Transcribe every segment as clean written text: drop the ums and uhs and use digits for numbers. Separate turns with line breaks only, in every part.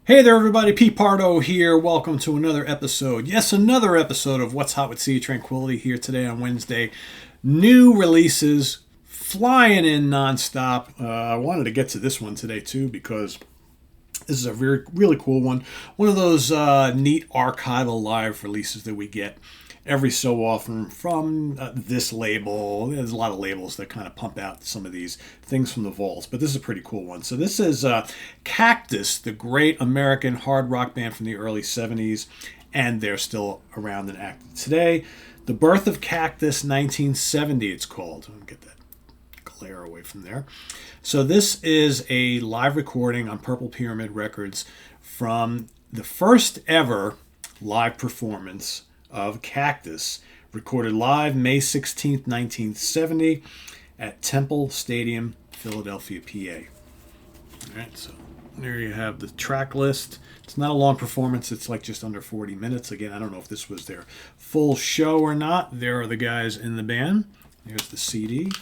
Hey there, everybody. Pete Pardo here. Welcome to another episode. Yes, another episode of What's Hot with Sea Tranquility here today on Wednesday. New releases flying in nonstop. I wanted to get to this one today too because this is a really cool one. One of those neat archival live releases that we get every so often from this label. There's a lot of labels that kind of pump out some of these things from the vaults, but this is a pretty cool one. So this is Cactus, the great American hard rock band from the early 70s, and they're still around and active today. The Birth of Cactus-1970, it's called. I'll get that glare away from there. So this is a live recording on Purple Pyramid Records from the first ever live performance of Cactus, recorded live May 16th, 1970 at Temple Stadium, Philadelphia, PA. All right, so there you have the track list. It's not a long performance. It's like just under 40 minutes. Again, I don't know if this was their full show or not. There are the guys in the band. Here's the CD.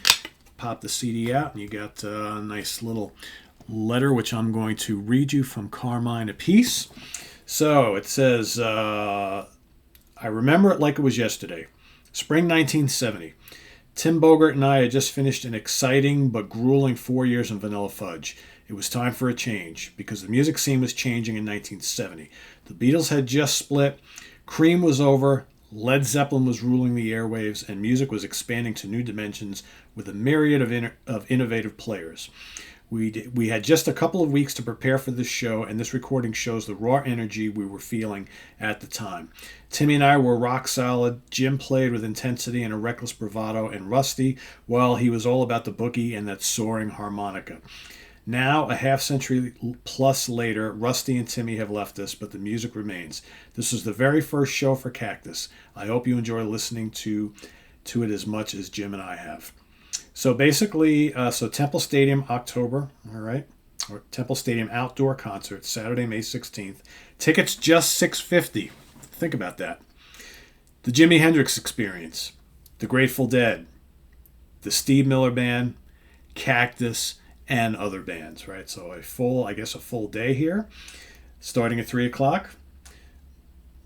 Pop the CD out, and you got a nice little letter, which I'm going to read you from Carmine Apiece. So it says, I remember it like it was yesterday. Spring 1970. Tim Bogert and I had just finished an exciting but grueling 4 years in Vanilla Fudge. It was time for a change, because the music scene was changing in 1970. The Beatles had just split, Cream was over, Led Zeppelin was ruling the airwaves, and music was expanding to new dimensions with a myriad of innovative players. We had just a couple of weeks to prepare for this show, and this recording shows the raw energy we were feeling at the time. Timmy and I were rock solid. Jim played with intensity and a reckless bravado, and Rusty, well, he was all about the boogie and that soaring harmonica. Now, a half century plus later, Rusty and Timmy have left us, but the music remains. This was the very first show for Cactus. I hope you enjoy listening to it as much as Jim and I have. So basically, Temple Stadium, October, all right, or Temple Stadium outdoor concert, Saturday, May 16th. Tickets just $6.50. Think about that. The Jimi Hendrix Experience, the Grateful Dead, the Steve Miller Band, Cactus, and other bands, right? So a full day here, starting at 3 o'clock.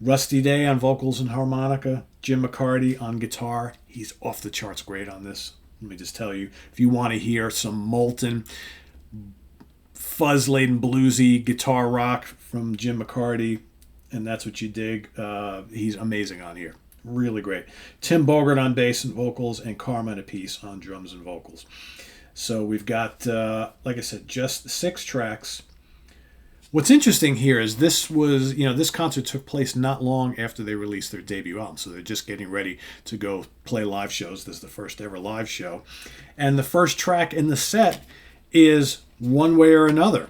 Rusty Day on vocals and harmonica, Jim McCarty on guitar. He's off the charts great on this. Let me just tell you, if you want to hear some molten, fuzz-laden, bluesy guitar rock from Jim McCarty, and that's what you dig, he's amazing on here. Really great. Tim Bogert on bass and vocals, and Carmine Apiece on drums and vocals. So we've got, like I said, just 6 tracks. What's interesting here is this concert took place not long after they released their debut album, so they're just getting ready to go play live shows. This is the first ever live show. And the first track in the set is One Way or Another,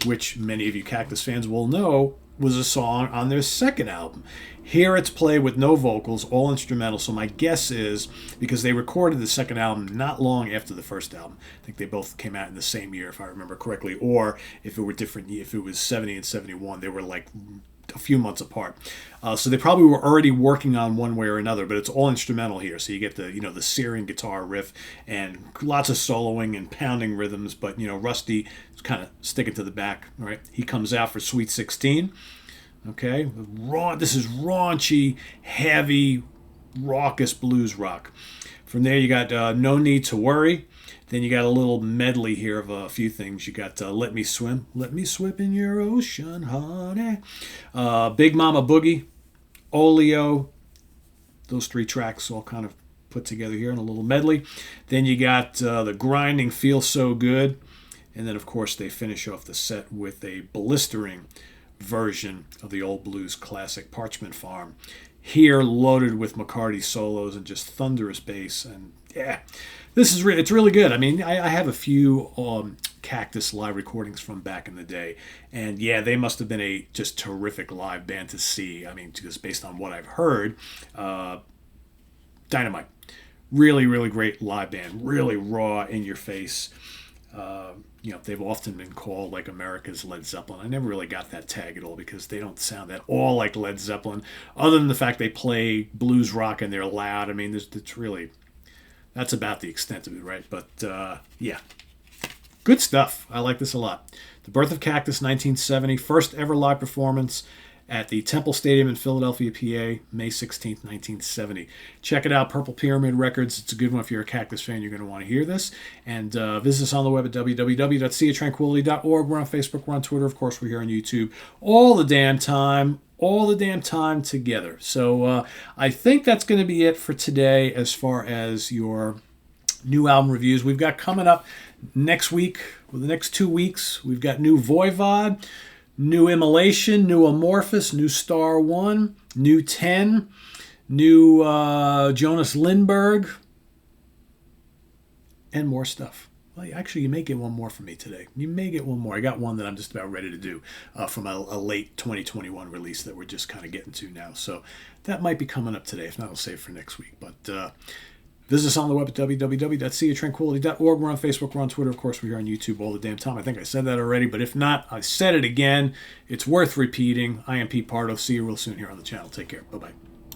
which many of you Cactus fans will know was a song on their second album. Here it's played with no vocals, all instrumental, so my guess is, because they recorded the second album not long after the first album, I think they both came out in the same year, if I remember correctly, or if it were different, if it was 70 and 71, they were like a few months apart. So they probably were already working on One Way or Another, but it's all instrumental here, so you get the searing guitar riff and lots of soloing and pounding rhythms, but Rusty is kind of sticking to the back, right? He comes out for Sweet 16. Okay, this is raunchy, heavy, raucous blues rock. From there, you got No Need to Worry. Then you got a little medley here of a few things. You got Let Me Swim in Your Ocean, Honey. Big Mama Boogie, Oleo. Those 3 tracks all kind of put together here in a little medley. Then you got The Grinding Feels So Good. And then, of course, they finish off the set with a blistering version of the old blues classic Parchment Farm, here loaded with McCarty solos and just thunderous bass. And yeah, it's really good. I mean, I have a few Cactus live recordings from back in the day, and yeah, they must have been a just terrific live band to see. I mean, just based on what I've heard, dynamite. Really, really great live band. Really raw, in your face. They've often been called like America's Led Zeppelin. I never really got that tag at all because they don't sound at all like Led Zeppelin, other than the fact they play blues rock and they're loud. I mean, that's about the extent of it, right? But yeah, Good stuff. I like this a lot. The Birth of Cactus-1970, first ever live performance at the Temple Stadium in Philadelphia, PA, May 16th, 1970. Check it out, Purple Pyramid Records. It's a good one. If you're a Cactus fan, you're going to want to hear this. And visit us on the web at www.seatranquility.org. We're on Facebook, we're on Twitter, of course, we're here on YouTube. All the damn time together. So I think that's going to be it for today as far as your new album reviews. We've got coming up next week, or the next 2 weeks, we've got new Voivod, new Immolation, new Amorphous, new Star One, new 10, new Jonas Lindberg, and more stuff. Well, actually, you may get one more from me today. You may get one more. I got one that I'm just about ready to do from a late 2021 release that we're just kind of getting to now. So that might be coming up today. If not, I'll save it for next week. But visit us on the web at www.seatranquility.org. We're on Facebook, we're on Twitter, of course, we're here on YouTube all the damn time. I think I said that already, but if not, I said it again. It's worth repeating. I am Pete Pardo. See you real soon here on the channel. Take care. Bye-bye.